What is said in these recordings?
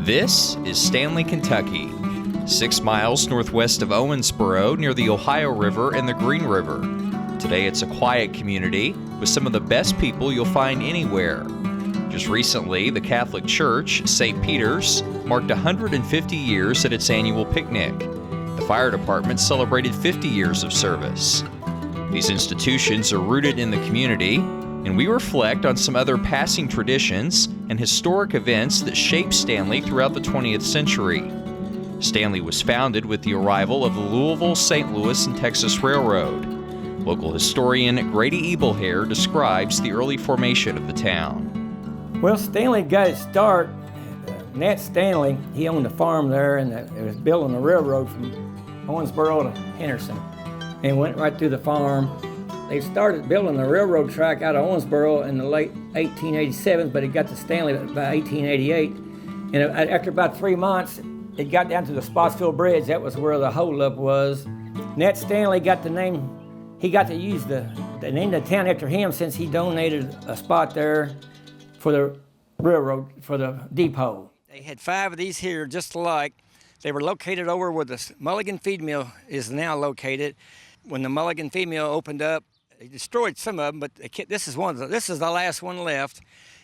This is Stanley, Kentucky, 6 miles northwest of Owensboro near the Ohio River and the Green River. Today it's a quiet community with some of the best people you'll find anywhere. Just recently, the Catholic Church, St. Peter's, marked 150 years at its annual picnic. The fire department celebrated 50 years of service. These institutions are rooted in the community, and we reflect on some other passing traditions and historic events that shaped Stanley throughout the 20th century. Stanley was founded with the arrival of the Louisville, St. Louis, and Texas Railroad. Local historian Grady Ebelhair describes the early formation of the town. Well, Stanley got his start. Nat Stanley, he owned a farm there, and it was building a railroad from Owensboro to Henderson, and went right through the farm. They started building the railroad track out of Owensboro in the late 1887, but it got to Stanley by 1888. And after about 3 months, it got down to the Spotsville Bridge. That was where the holdup was. Nat Stanley got the name. He got to use the name of the town after him since he donated a spot there for the railroad, for the depot. They had 5 of these here just alike. They were located over where the Mulligan feed mill is now located. When the Mulligan feed mill opened up, they destroyed some of them, but this is the last one left,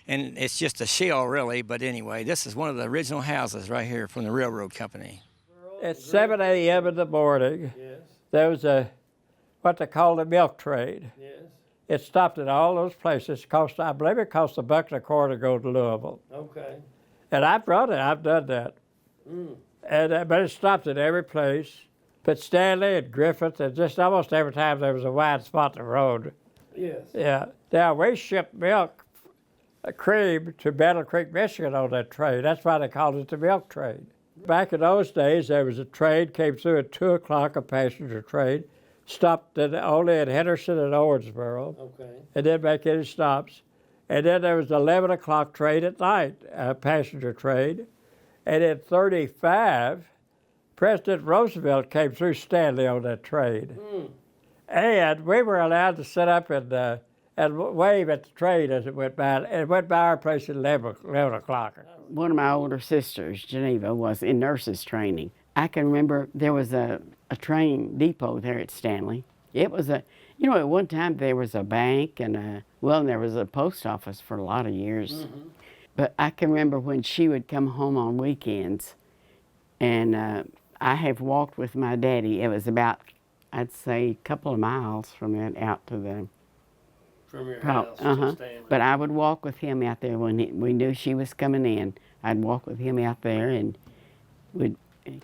and it's just a shell really. But anyway, this is one of the original houses right here from the railroad company. At 7 a.m. in the morning, yes, there was what they call the milk trade. Yes. It stopped at all those places. I believe it cost $1.25 to go to Louisville. Okay. And I've run it. I've done that. But it stopped at every place. But Stanley and Griffith, and just almost every time there was a wide spot in the road. Yes. Yeah. Now, we shipped milk, cream, to Battle Creek, Michigan on that train. That's why they called it the milk trade. Back in those days, there was a train, came through at 2 o'clock, a passenger train, stopped only at Henderson and Owensboro. Okay. And didn't make any stops. And then there was the 11 o'clock train at night, a passenger train. And in 1935, President Roosevelt came through Stanley on that train. And we were allowed to sit up and wave at the train as it went by. It went by our place at 11 o'clock. One of my older sisters, Geneva, was in nurses training. I can remember there was a train depot there at Stanley. It was at one time there was a bank and there was a post office for a lot of years. Mm-hmm. But I can remember when she would come home on weekends, and I have walked with my daddy. It was about, I'd say, a couple of miles from it out to the... From your house to Stanley. But I would walk with him out there when we knew she was coming in. I'd walk with him out there and would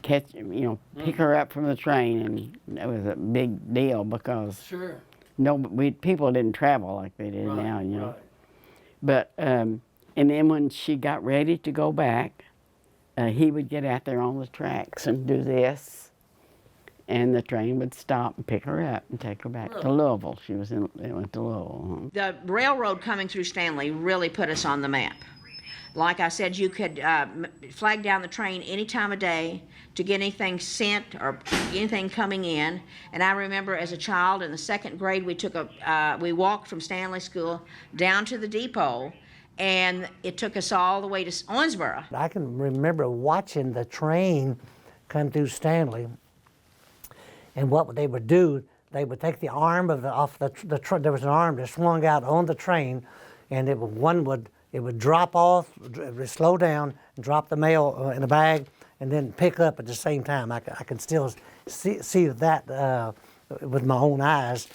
catch, pick her up from the train, and that was a big deal because people didn't travel like they did now, Right. But, and then when she got ready to go back, he would get out there on the tracks and do this, and the train would stop and pick her up and take her back to Louisville. They went to Louisville. The railroad coming through Stanley really put us on the map. Like I said, you could flag down the train any time of day to get anything sent or anything coming in. And I remember as a child in the 2nd grade, we walked from Stanley School down to the depot, and it took us all the way to Owensboro. I can remember watching the train come through Stanley, and what they would do, they would take the arm off the train. There was an arm that swung out on the train, and it would drop off, it would slow down, and drop the mail in a bag, and then pick up at the same time. I can still see that with my own eyes.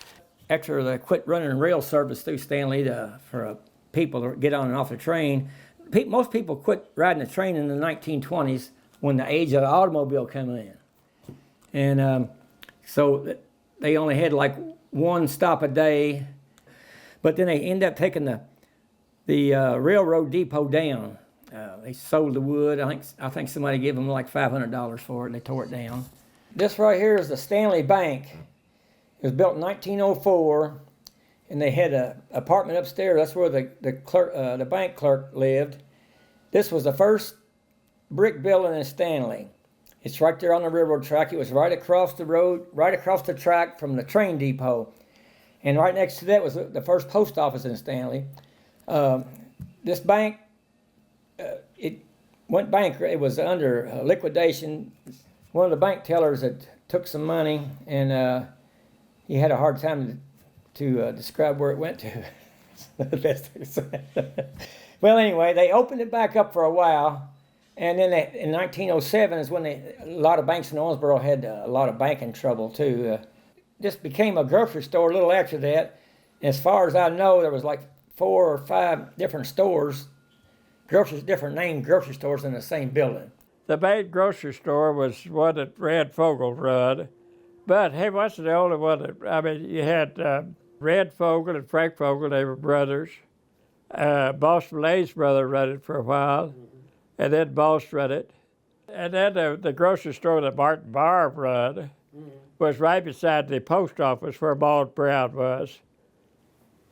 After they quit running rail service through Stanley for people to get on and off the train, most people quit riding the train in the 1920s when the age of the automobile came in. And so they only had like 1 stop a day, but then they ended up taking the railroad depot down. They sold the wood. I think somebody gave them like $500 for it, and they tore it down. This right here is the Stanley Bank. It was built in 1904, and they had an apartment upstairs. That's where the bank clerk lived. This was the first brick building in Stanley. It's right there on the railroad track. It was right across the road, right across the track from the train depot. And right next to that was the first post office in Stanley. This bank, went bankrupt. It was under liquidation. One of the bank tellers had took some money, and he had a hard time to describe where it went to. The best I can say. Well, anyway, they opened it back up for a while, and then in 1907 is when a lot of banks in Owensboro had a lot of banking trouble too. This became a grocery store a little after that. As far as I know, there was like 4 or 5 different stores, different named grocery stores in the same building. The main grocery store was one that Red Fogel run, but he wasn't the only one that, I mean, you had Red Fogel and Frank Fogel, they were brothers. Boss Malay's brother ran it for a while, and then Boss ran it. And then the grocery store that Martin Barr run was right beside the post office where Maud Brown was.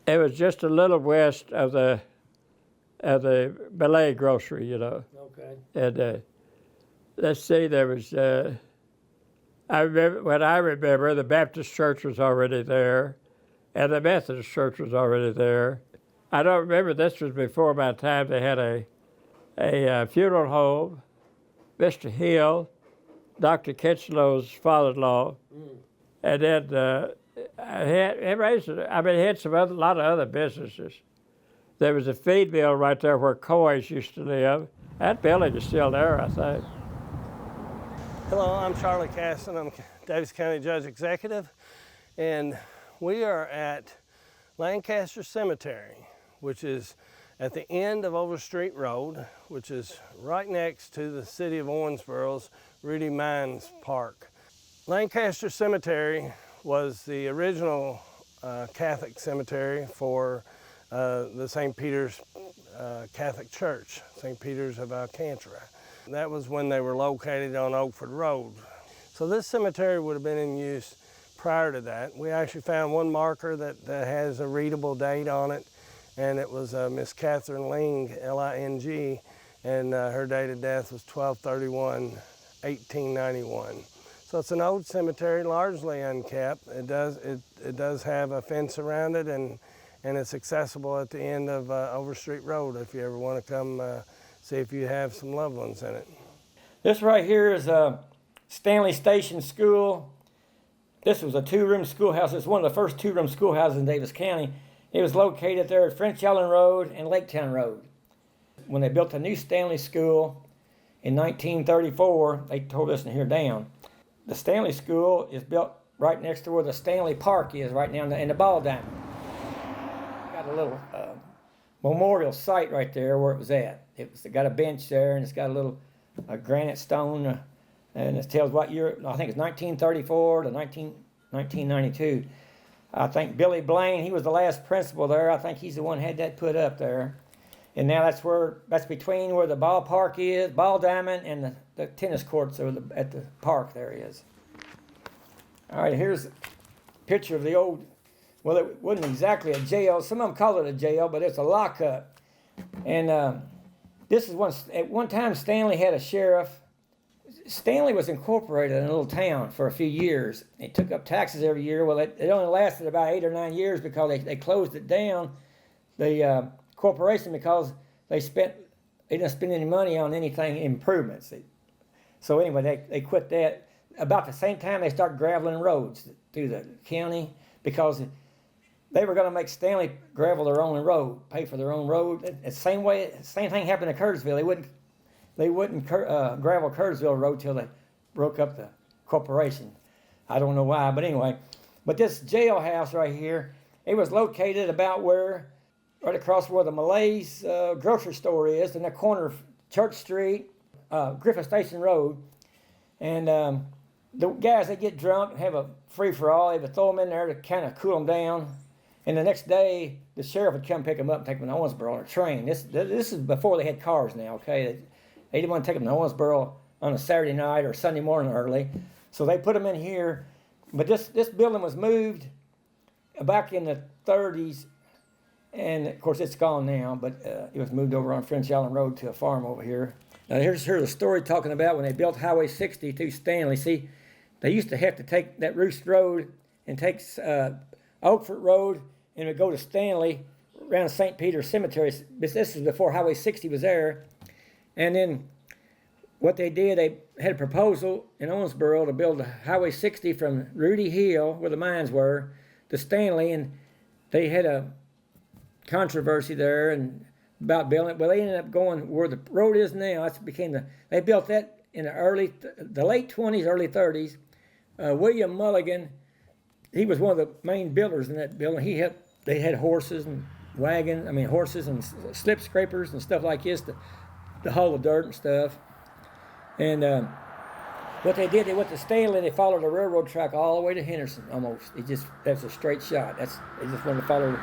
It was just a little west of the Malay grocery, you know. Okay. And let's see, there was, I remember, the Baptist church was already there, and the Methodist church was already there. I don't remember, this was before my time. They had a funeral home, Mr. Hill, Dr. Kinslow's father-in-law, and then he had a lot of other businesses. There was a feed mill right there where Coys used to live. That building is still there, I think. Hello, I'm Charlie Casson. I'm Davis County Judge Executive, and we are at Lancaster Cemetery, which is at the end of Overstreet Road, which is right next to the city of Owensboro's Rudy Mines Park. Lancaster Cemetery was the original Catholic cemetery for the St. Peter's Catholic Church, St. Peter's of Alcantara. That was when they were located on Oakford Road. So this cemetery would have been in use prior to that. We actually found one marker that has a readable date on it, and it was Miss Catherine Ling, L-I-N-G, and her date of death was 12/31/1891. So it's an old cemetery, largely unkept. It does have a fence around it, and it's accessible at the end of Overstreet Road if you ever want to come see if you have some loved ones in it. This right here is Stanley Station School. This was a 2-room schoolhouse. It's one of the first 2-room schoolhouses in Davis County. It was located there at French Allen Road and Laketown Road. When they built a new Stanley School in 1934, they tore this in here down. The Stanley School is built right next to where the Stanley Park is, right now in the ball diamond. Got a little memorial site right there where it was at. It's got a bench there, and it's got a little granite stone, and it tells what year. I think it's 1934 to 1992. I think Billy Blaine, he was the last principal there. I think he's the one who had that put up there. And now that's between where the ballpark is, ball diamond, and the tennis courts at the park there is. All right, here's a picture of the old, well, it wasn't exactly a jail. Some of them call it a jail, but it's a lockup. And this is at one time Stanley had a sheriff. Stanley was incorporated in a little town for a few years. It took up taxes every year. Well, it only lasted about 8 or 9 years because they closed it down, the corporation, because they didn't spend any money on anything improvements. So anyway, they quit that. About the same time they started graveling roads through the county because they were going to make Stanley gravel their own road, pay for their own road. The same thing happened to Curtisville. They wouldn't gravel Curtisville Road till they broke up the corporation. I don't know why, but anyway. But this jailhouse right here, it was located about right across where the Malays grocery store is, in the corner of Church Street, Griffith Station Road. And the guys, they get drunk and have a free-for-all. They would throw them in there to kind of cool them down. And the next day, the sheriff would come pick them up and take them to Owensboro on a train. This is before they had cars now, okay? They didn't want to take them to Owensboro on a Saturday night or Sunday morning early. So they put them in here. But this building was moved back in the 30s. And, of course, it's gone now. But it was moved over on French Allen Road to a farm over here. Now, here's a story talking about when they built Highway 60 through Stanley. See, they used to have to take that Roost Road and take Oakford Road and it would go to Stanley around St. Peter's Cemetery. This is before Highway 60 was there. And then what they did, they had a proposal in Owensboro to build Highway 60 from Rudy Hill, where the mines were, to Stanley, and they had a controversy there and about building it. Well, they ended up going where the road is now. That's became they built that in the late 20s, early 30s. William Mulligan, he was one of the main builders in that building. They had horses and horses and slip scrapers and stuff like this to haul the dirt and stuff. And what they did, they went to Stanley. They followed the railroad track all the way to Henderson. Almost, that's a straight shot. They just wanted to follow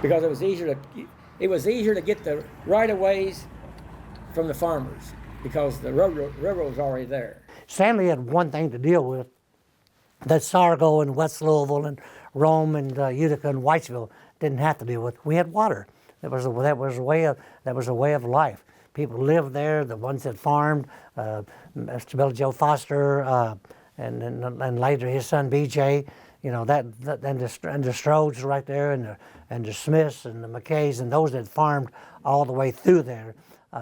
because it was easier to get the right of ways from the farmers because the railroad was already there. Stanley had one thing to deal with that Sargo and West Louisville and Rome and Utica and Whitesville didn't have to deal with. We had water. That was a way of life. People lived there. The ones that farmed, Mr. Billy Joe Foster, and later his son B.J. You know and the Strodes right there, and the Smiths and the McKays and those that farmed all the way through there,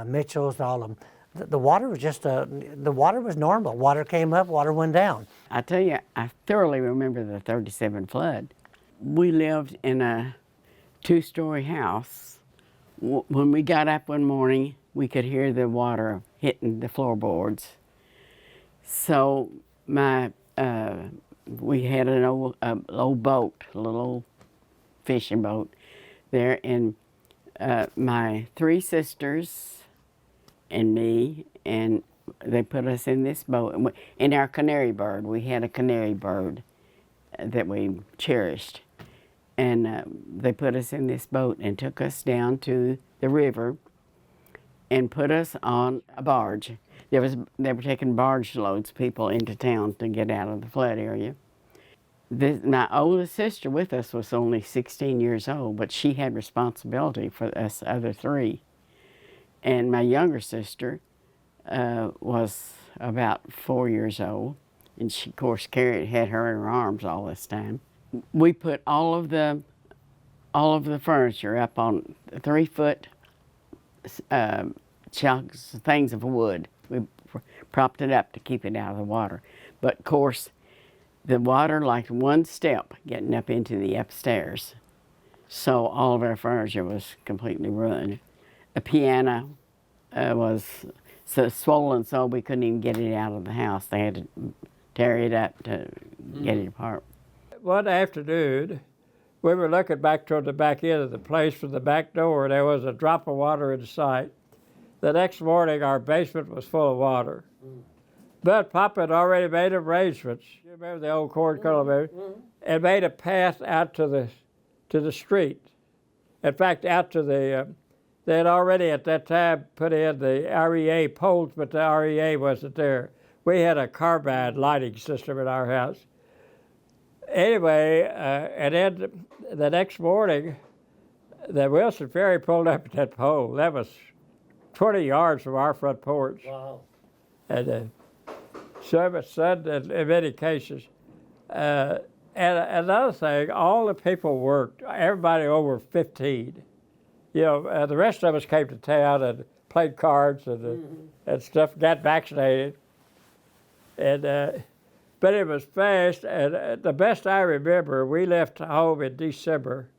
Mitchells, all of them. The water was the water was normal. Water came up, water went down. I tell you, I thoroughly remember the '37 flood. We lived in a 2-story house. When we got up one morning, we could hear the water hitting the floorboards. So we had an old boat, a little old fishing boat there, and my 3 sisters and me, and they put us in this boat. In our canary bird, we had a canary bird that we cherished. And they put us in this boat and took us down to the river and put us on a barge. They were taking barge loads, people into town to get out of the flood area. My oldest sister with us was only 16 years old, but she had responsibility for us other 3. And my younger sister was about 4 years old, and she, of course, had her in her arms all this time. We put all of the furniture up on 3-foot chunks, things of wood. We propped it up to keep it out of the water. But of course, the water like one step getting up into the upstairs. So all of our furniture was completely ruined. A piano was so swollen so we couldn't even get it out of the house. They had to tear it up to get it apart. One afternoon, we were looking back toward the back end of the place from the back door. There was a drop of water in sight. The next morning, our basement was full of water. But Papa had already made arrangements. You remember the old corn cultivator? And made a path out to the street. In fact, out to the, they had already at that time put in the REA poles, but the REA wasn't there. We had a carbide lighting system in our house. Anyway, and then the next morning, the Wilson Ferry pulled up at that pole. That was 20 yards from our front porch. Wow. And so much sun in many cases. And another thing, all the people worked, everybody over 15. You know, the rest of us came to town and played cards and stuff, got vaccinated. And but it was fast, and the best I remember, we left home in December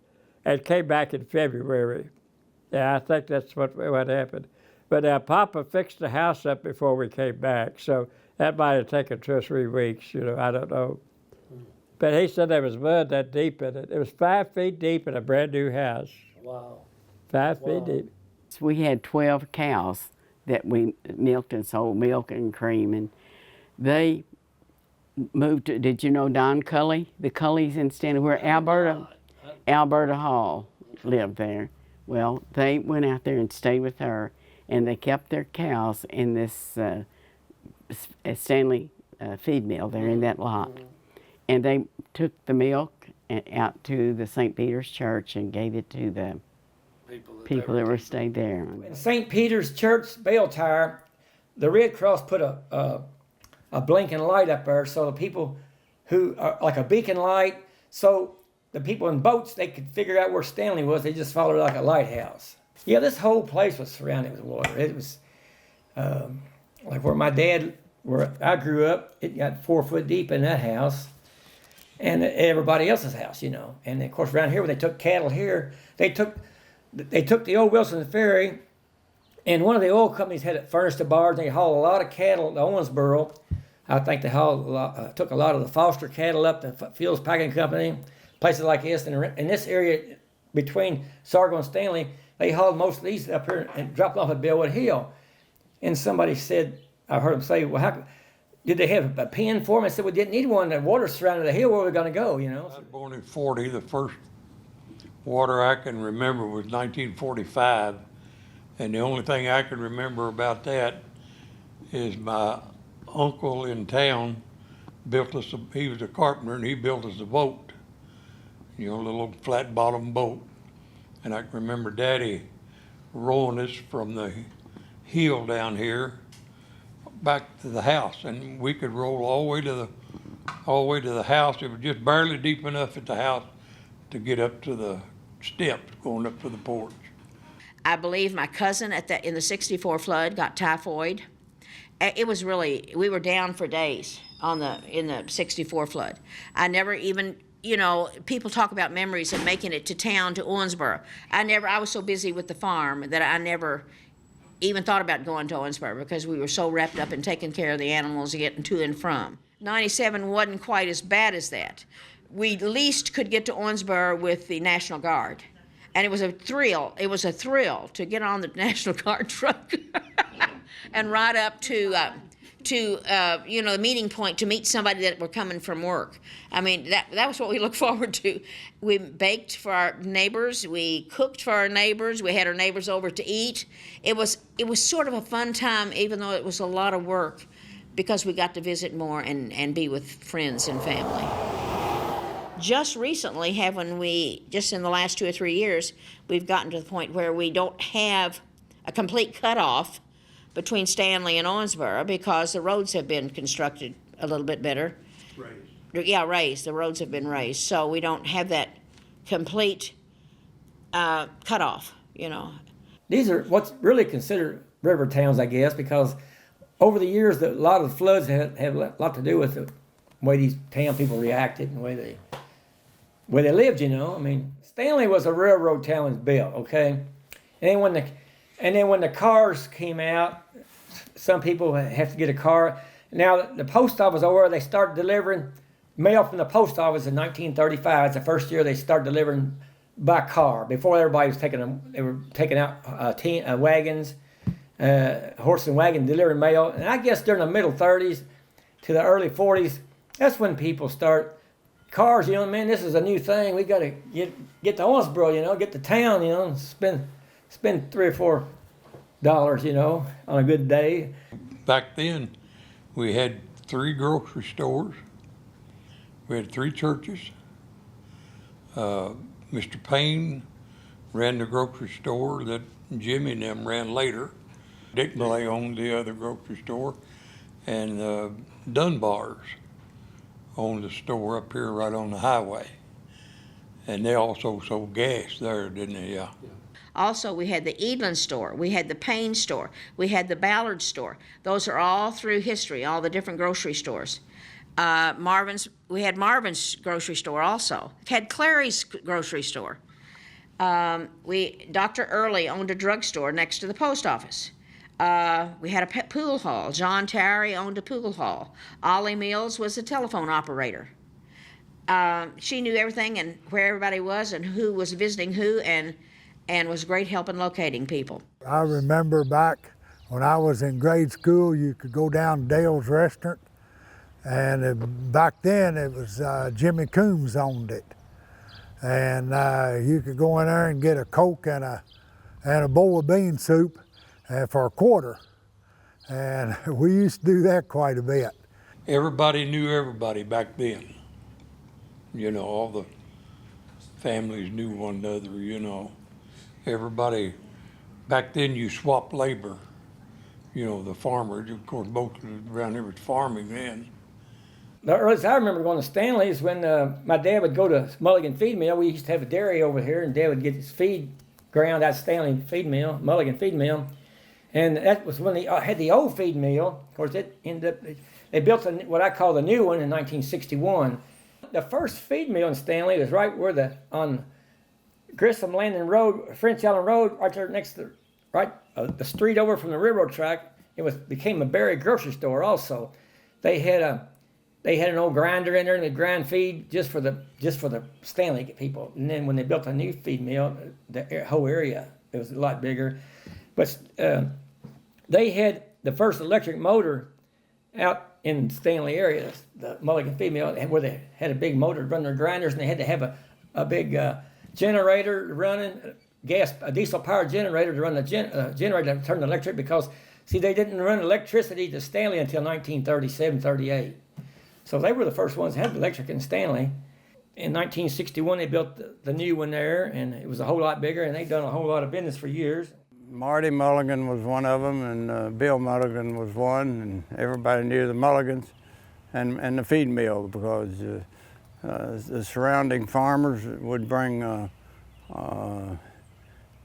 and came back in February. Yeah, I think that's what happened. But Papa fixed the house up before we came back, so that might have taken 2 or 3 weeks, you know, I don't know. But he said there was mud that deep in it. It was 5 feet deep in a brand new house. Wow. 5 feet deep. So we had 12 cows that we milked and sold milk and cream, and they moved to, did you know Don Cully? The Cullys in Stanley, where Alberta Hall lived there. Well, they went out there and stayed with her, and they kept their cows in this Stanley feed mill there in that lot. And they took the milk out to the St. Peter's Church and gave it to the people that were stayed there. In St. Peter's Church bell tower, the Red Cross put a blinking light up there, so the people who are like a beacon light, so the people in boats, they could figure out where Stanley was. They just followed it like a lighthouse. Yeah, this whole place was surrounded with water. It was, like where my dad, where I grew up, it got 4 foot deep in that house, and everybody else's house, you know. And of course, around here, when they took cattle here, they took the old Wilson Ferry, and one of the oil companies had it furnished to barge. And they hauled a lot of cattle to Owensboro. I think they took a lot of the Foster cattle up to Fields Packing Company, places like this. And in this area between Sargo and Stanley, they hauled most of these up here and dropped them off at Bellwood Hill. And somebody said, I heard them say, well, how did they have a pen for them? I said, we didn't need one. The water surrounded the hill. Where we're going to go, you know? I was born in 40. The first water I can remember was 1945. And the only thing I can remember about that is my uncle in town built us, he was a carpenter, and he built us a boat. You know, a little flat bottom boat. And I can remember Daddy rowing us from the hill down here back to the house, and we could roll all the way to the house. It was just barely deep enough at the house to get up to the steps going up to the porch. I believe my cousin in the '64 flood got typhoid. It was really, we were down for days in the '64 flood. I never even, you know, people talk about memories of making it to town, to Owensboro. I was so busy with the farm that I never even thought about going to Owensboro because we were so wrapped up in taking care of the animals and getting to and from. '97 wasn't quite as bad as that. We at least could get to Owensboro with the National Guard. And it was a thrill. It was a thrill to get on the National Guard truck and ride up to the meeting point to meet somebody that were coming from work. I mean, that was what we looked forward to. We baked for our neighbors. We cooked for our neighbors. We had our neighbors over to eat. It was sort of a fun time, even though it was a lot of work, because we got to visit more and be with friends and family. Just recently, just in the last 2 or 3 years, we've gotten to the point where we don't have a complete cutoff between Stanley and Owensboro because the roads have been constructed a little bit better. Raised. Yeah, raised. The roads have been raised. So we don't have that complete cutoff, you know. These are what's really considered river towns, I guess, because over the years, a lot of the floods have a lot to do with the way these town people reacted and the way they lived, you know. I mean, Stanley was a railroad town was built, okay? And then when the cars came out, some people have to get a car. Now, the post office over there, they started delivering mail from the post office in 1935. It's the first year they started delivering by car. Before everybody was they were taking out wagons, horse and wagon, delivering mail. And I guess during the middle 30s to the early 40s, that's when people start cars, you know, man, this is a new thing. We got to get to Owensboro, you know, get to town, you know, and spend $3 or $4, you know, on a good day. Back then, we had 3 grocery stores. We had 3 churches. Mr. Payne ran the grocery store that Jimmy and them ran later. Dick Millay owned the other grocery store, and Dunbar's owned the store up here right on the highway. And they also sold gas there, didn't they? Yeah. Also, we had the Edlin store, we had the Payne store, we had the Ballard store. Those are all through history, all the different grocery stores. We had Marvin's grocery store also. We had Clary's grocery store. Dr. Early owned a drugstore next to the post office. We had a pool hall. John Terry owned a pool hall. Ollie Mills was a telephone operator. She knew everything and where everybody was and who was visiting who, and was a great help in locating people. I remember back when I was in grade school, you could go down to Dale's Restaurant, and back then it was Jimmy Coombs owned it. And you could go in there and get a Coke and a bowl of bean soup for a quarter. And we used to do that quite a bit. Everybody knew everybody back then. You know, all the families knew one another, you know. Everybody, back then you swapped labor. You know, the farmers, of course, most around here was farming then. The earliest I remember going to Stanley's when my dad would go to Mulligan Feed Mill. We used to have a dairy over here, and Dad would get his feed ground out of Stanley Feed Mill, Mulligan Feed Mill. And that was when they had the old feed mill. Of course, it ended up, they built what I call the new one in 1961. The first feed mill in Stanley was right where on Grissom Landing Road, French Island Road, right there next to the street over from the railroad track. It became a Berry grocery store also. They had an old grinder in there, and they grind feed just for the Stanley people. And then when they built a new feed mill, the whole area, it was a lot bigger. But they had the first electric motor out in Stanley area, the Mulligan feed mill, where they had a big motor to run their grinders, and they had to have a big generator running, a diesel-powered generator to run the generator to turn the electric, because, see, they didn't run electricity to Stanley until 1937, 38. So they were the first ones to have electric in Stanley. In 1961, they built the new one there, and it was a whole lot bigger, and they've done a whole lot of business for years. Marty Mulligan was one of them, and Bill Mulligan was one, and everybody knew the Mulligans and the feed mill, because the surrounding farmers would bring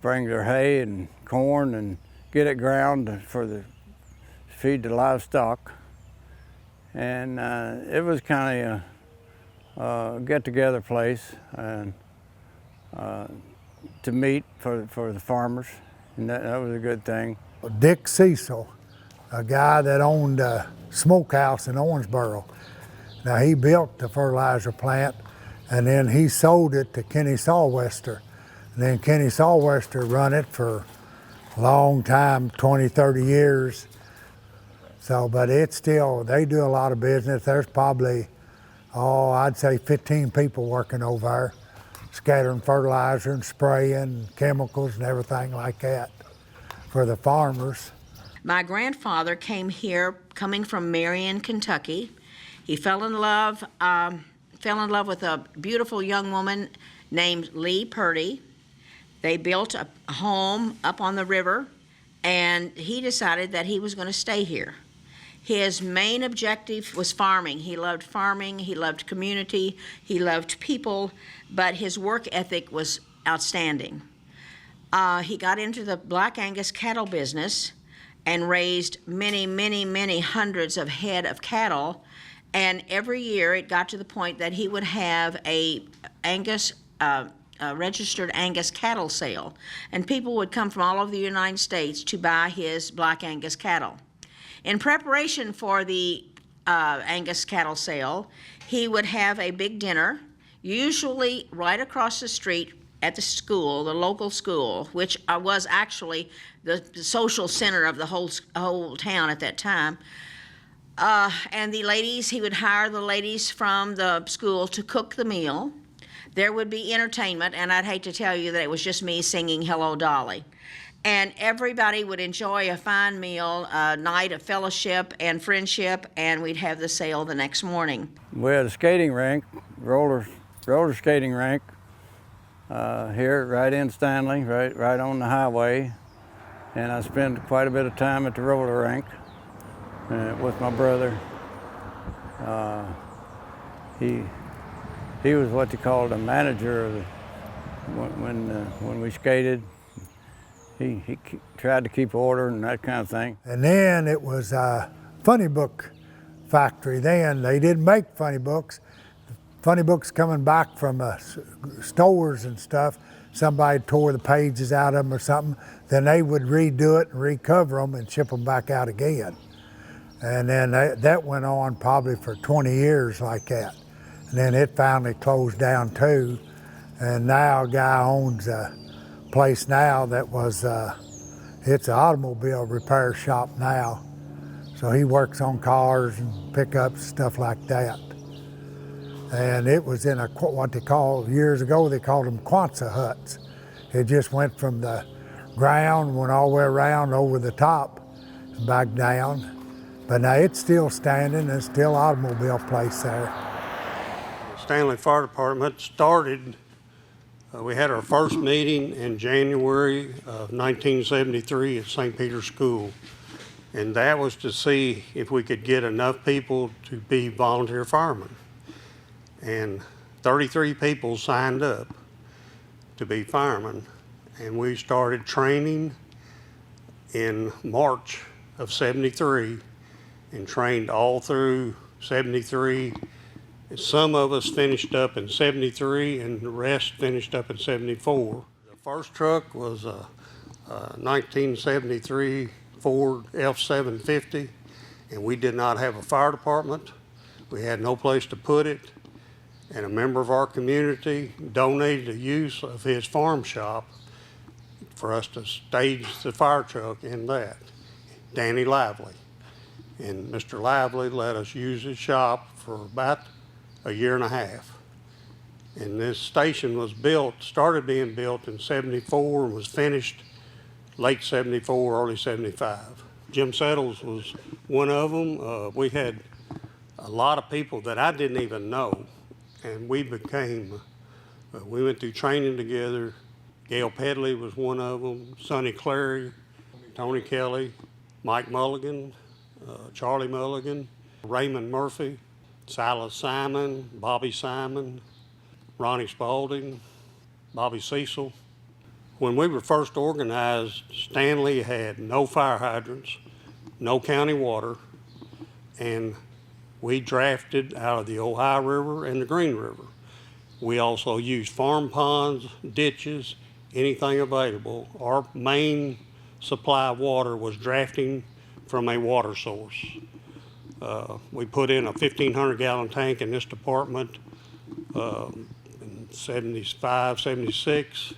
their hay and corn and get it ground to feed the livestock. And it was kind of a get-together place and to meet for the farmers. And that was a good thing. Dick Cecil, a guy that owned a smokehouse in Owensboro. Now, he built the fertilizer plant, and then he sold it to Kenny Sawwester. And then Kenny Sawwester run it for a long time, 20, 30 years. So, but it's still, they do a lot of business. There's probably, I'd say 15 people working over there, scattering fertilizer and spraying chemicals and everything like that for the farmers. My grandfather came here coming from Marion, Kentucky. He fell in love with a beautiful young woman named Lee Purdy. They built a home up on the river, and he decided that he was going to stay here. His main objective was farming. He loved farming, he loved community, he loved people, but his work ethic was outstanding. He got into the Black Angus cattle business and raised many, many, many hundreds of head of cattle, and every year it got to the point that he would have a registered Angus cattle sale, and people would come from all over the United States to buy his Black Angus cattle. In preparation for the Angus cattle sale, he would have a big dinner, usually right across the street at the school, the local school, which was actually the social center of the whole town at that time. And the ladies, he would hire the ladies from the school to cook the meal. There would be entertainment, and I'd hate to tell you that it was just me singing Hello, Dolly. And everybody would enjoy a fine meal, a night of fellowship and friendship, and we'd have the sale the next morning. We had a skating rink, roller skating rink here right in Stanley, right on the highway. And I spent quite a bit of time at the roller rink with my brother. He was what they called a manager of when we skated. He tried to keep order and that kind of thing. And then it was a funny book factory. Then they didn't make funny books. Funny books coming back from stores and stuff. Somebody tore the pages out of them or something. Then they would redo it and recover them and ship them back out again. And then that went on probably for 20 years like that. And then it finally closed down too. And now a guy owns a place now that was, it's an automobile repair shop now. So he works on cars and pickups, stuff like that. And it was in what they called, years ago, they called them Quonset huts. It just went from the ground, went all the way around over the top and back down. But now it's still standing, there's still an automobile place there. Stanley Fire Department started, we had our first meeting in January of 1973 at St. Peter's School. And that was to see if we could get enough people to be volunteer firemen. And 33 people signed up to be firemen. And we started training in March of '73 and trained all through '73. Some of us finished up in '73 and the rest finished up in '74. The first truck was a 1973 Ford F-750, and we did not have a fire department. We had no place to put it, and a member of our community donated the use of his farm shop for us to stage the fire truck in that, Danny Lively. And Mr. Lively let us use his shop for about a year and a half. And this station was started being built in '74 and was finished late '74, early '75. Jim Settles was one of them. We had a lot of people that I didn't even know, and we went through training together. Gail Pedley was one of them, Sonny Clary, Tony Kelly, Mike Mulligan, Charlie Mulligan, Raymond Murphy, Silas Simon, Bobby Simon, Ronnie Spaulding, Bobby Cecil. When we were first organized, Stanley had no fire hydrants, no county water, and we drafted out of the Ohio River and the Green River. We also used farm ponds, ditches, anything available. Our main supply of water was drafting from a water source. We put in a 1,500 gallon tank in this department in '75, '76,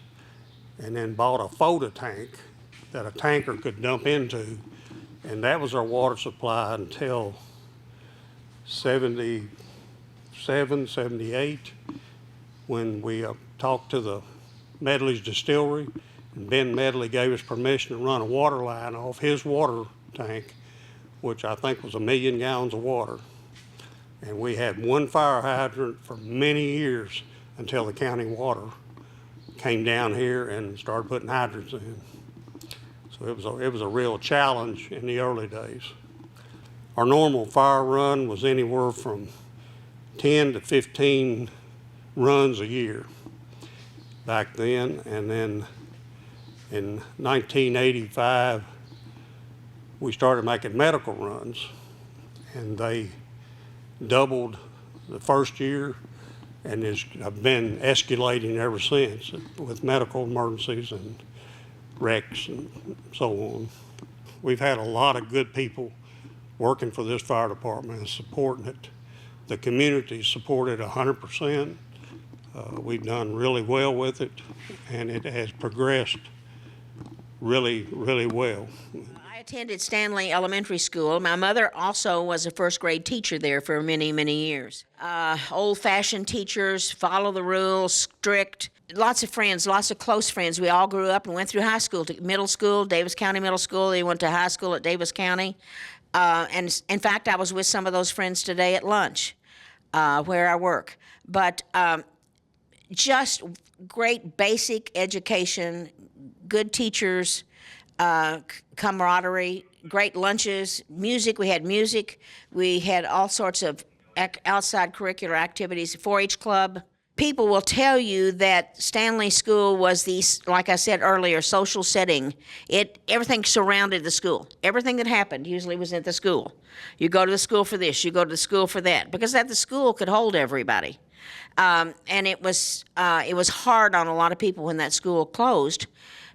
and then bought a FOTA tank that a tanker could dump into, and that was our water supply until '77, '78, when we talked to the Medley's distillery, and Ben Medley gave us permission to run a water line off his water tank, which I think was 1 million gallons of water. And we had one fire hydrant for many years until the county water came down here and started putting hydrants in. So it was a real challenge in the early days. Our normal fire run was anywhere from 10 to 15 runs a year back then. And then in 1985, we started making medical runs, and they doubled the first year and have been escalating ever since with medical emergencies and wrecks and so on. We've had a lot of good people working for this fire department and supporting it. The community supported 100%. We've done really well with it, and it has progressed really, really well. I attended Stanley Elementary School. My mother also was a first grade teacher there for many, many years. Old-fashioned teachers, follow the rules, strict. Lots of friends, lots of close friends. We all grew up and went through high school, to middle school, Davis County Middle School. They went to high school at Davis County. And in fact, I was with some of those friends today at lunch where I work. But just great basic education, good teachers, camaraderie, great lunches, music. We had music. We had all sorts of outside curricular activities, 4-H club. People will tell you that Stanley School was the, like I said earlier, social setting. Everything surrounded the school. Everything that happened usually was at the school. You go to the school for this, you go to the school for that, because that the school could hold everybody. And it was hard on a lot of people when that school closed,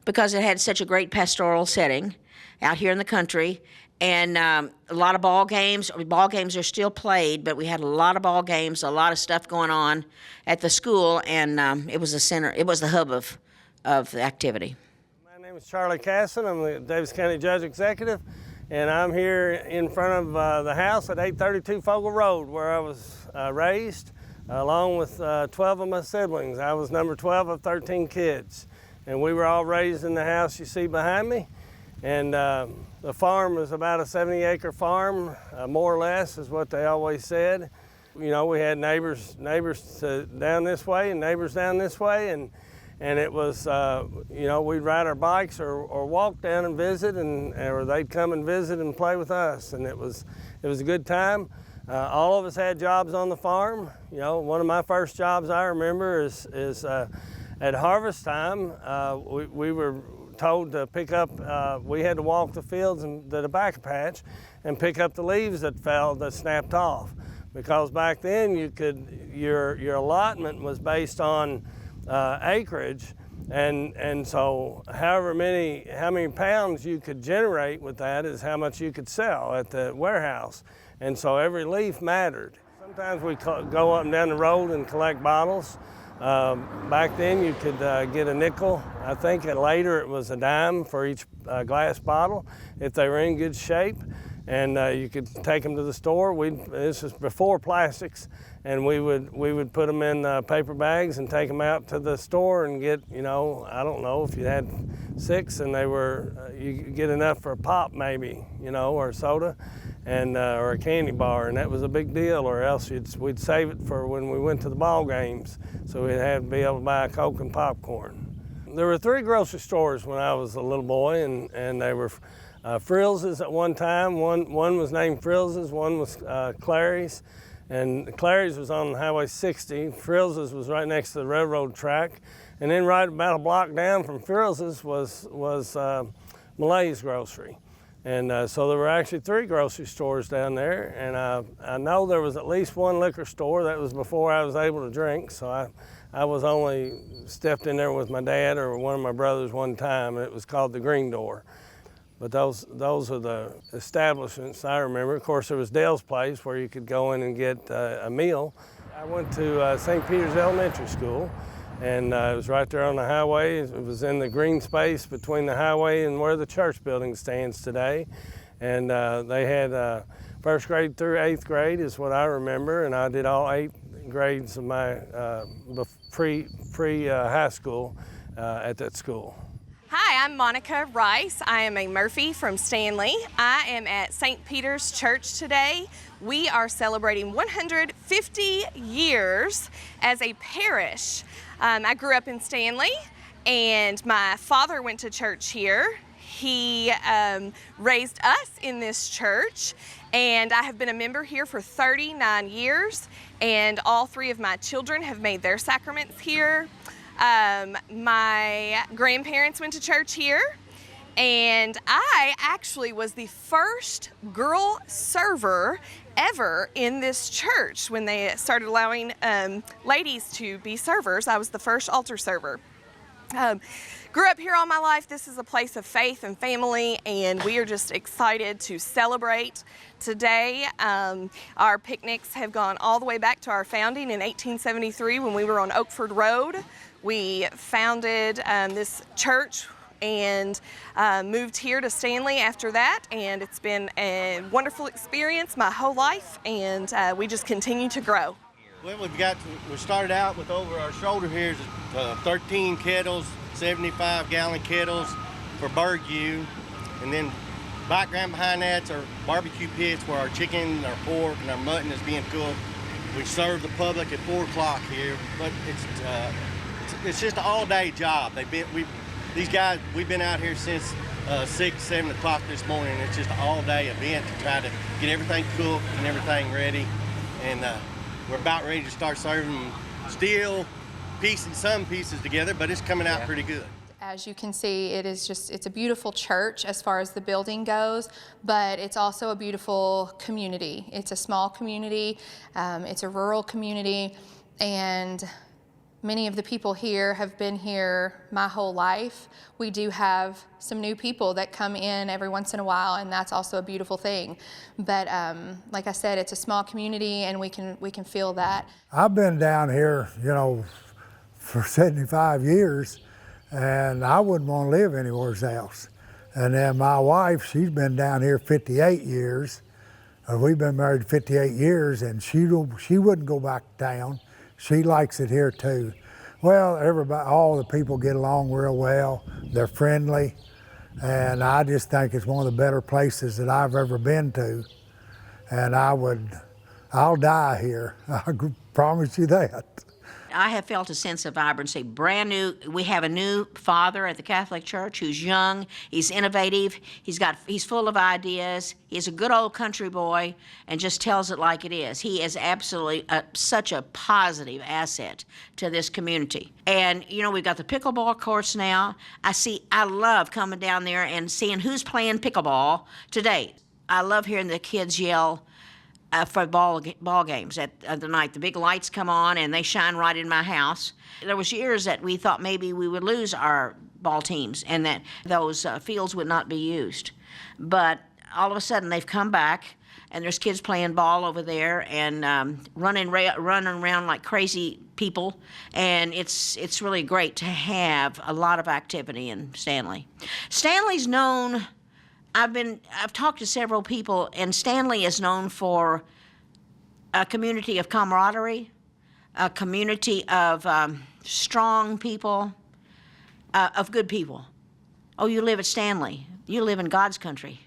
because it had such a great pastoral setting out here in the country, and a lot of ball games. Ball games are still played, but we had a lot of ball games, a lot of stuff going on at the school, and it was the center. It was the hub of the activity. My name is Charlie Casson. I'm the Davis County Judge Executive, and I'm here in front of the house at 832 Fogle Road, where I was raised, along with 12 of my siblings. I was number 12 of 13 kids. And we were all raised in the house you see behind me. And the farm was about a 70-acre farm, more or less, is what they always said. You know, we had neighbors down this way and neighbors down this way, and it was, you know, we'd ride our bikes or walk down and visit, or they'd come and visit and play with us, and it was a good time. All of us had jobs on the farm. You know, one of my first jobs I remember is at harvest time, we were told to pick up, we had to walk the fields and the tobacco patch and pick up the leaves that fell, that snapped off. Because back then your allotment was based on acreage, and so how many pounds you could generate with that is how much you could sell at the warehouse. And so every leaf mattered. Sometimes we go up and down the road and collect bottles. Back then you could get a nickel. I think later it was a dime for each glass bottle if they were in good shape. And you could take them to the store. This was before plastics, and we would put them in paper bags and take them out to the store and get, I don't know, if you had 6 and you could get enough for a pop maybe, or a soda, and or a candy bar, and that was a big deal. Or else we'd save it for when we went to the ball games, so we'd have to be able to buy a Coke and popcorn. There were 3 grocery stores when I was a little boy, and they were Frills's at one time. One was named Frills's, one was Clary's, and Clary's was on Highway 60. Frills's was right next to the railroad track, and then right about a block down from Frills's was Malay's Grocery. And so there were actually 3 grocery stores down there, and I know there was at least 1 liquor store. That was before I was able to drink, so I was only stepped in there with my dad or one of my brothers one time, and it was called the Green Door. But those are the establishments I remember. Of course, there was Dale's Place where you could go in and get a meal. I went to St. Peter's Elementary School, and it was right there on the highway. It was in the green space between the highway and where the church building stands today. And they had 1st grade through 8th grade is what I remember, and I did all 8 grades of my pre-high school at that school. Hi, I'm Monica Rice. I am a Murphy from Stanley. I am at St. Peter's Church today. We are celebrating 150 years as a parish. I grew up in Stanley, and my father went to church here. He raised us in this church, and I have been a member here for 39 years, and all 3 of my children have made their sacraments here. My grandparents went to church here, and I actually was the first girl server ever in this church. When they started allowing ladies to be servers, I was the first altar server. Grew up here all my life. This is a place of faith and family, and we are just excited to celebrate today. Our picnics have gone all the way back to our founding in 1873 when we were on Oakford Road. We founded this church and moved here to Stanley after that, and it's been a wonderful experience my whole life, and we just continue to grow. Well, we started out with over our shoulder here is 13 kettles, 75-gallon kettles for Burgue, and then background behind that's our barbecue pits where our chicken, our pork, and our mutton is being cooked. We serve the public at 4 o'clock here, but it's just an all-day job. These guys, we've been out here since 6, 7 o'clock this morning. It's just an all-day event to try to get everything cooked and everything ready, and we're about ready to start serving still piecing some pieces together, but it's coming out pretty good. As you can see, it's a beautiful church as far as the building goes, but it's also a beautiful community. It's a small community, it's a rural community, and many of the people here have been here my whole life. We do have some new people that come in every once in a while, and that's also a beautiful thing. But like I said, it's a small community, and we can feel that. I've been down here, for 75 years, and I wouldn't want to live anywhere else. And then my wife, she's been down here 58 years. We've been married 58 years, and she wouldn't go back to town. She likes it here too. Well, all the people get along real well. They're friendly, and I just think it's one of the better places that I've ever been to. And I'll die here. I promise you that. I have felt a sense of vibrancy, brand new. We have a new father at the Catholic Church who's young, he's innovative, he's full of ideas, he's a good old country boy and just tells it like it is. He is absolutely such a positive asset to this community. And, you know, we've got the pickleball courts now. I love coming down there and seeing who's playing pickleball today. I love hearing the kids yell for ball games at the night. The big lights come on and they shine right in my house. There was years that we thought maybe we would lose our ball teams and that those fields would not be used. But all of a sudden they've come back and there's kids playing ball over there and running around like crazy people. And it's really great to have a lot of activity in Stanley. Stanley's known. I've talked to several people, and Stanley is known for a community of camaraderie, a community of strong people, of good people. Oh, you live at Stanley. You live in God's country.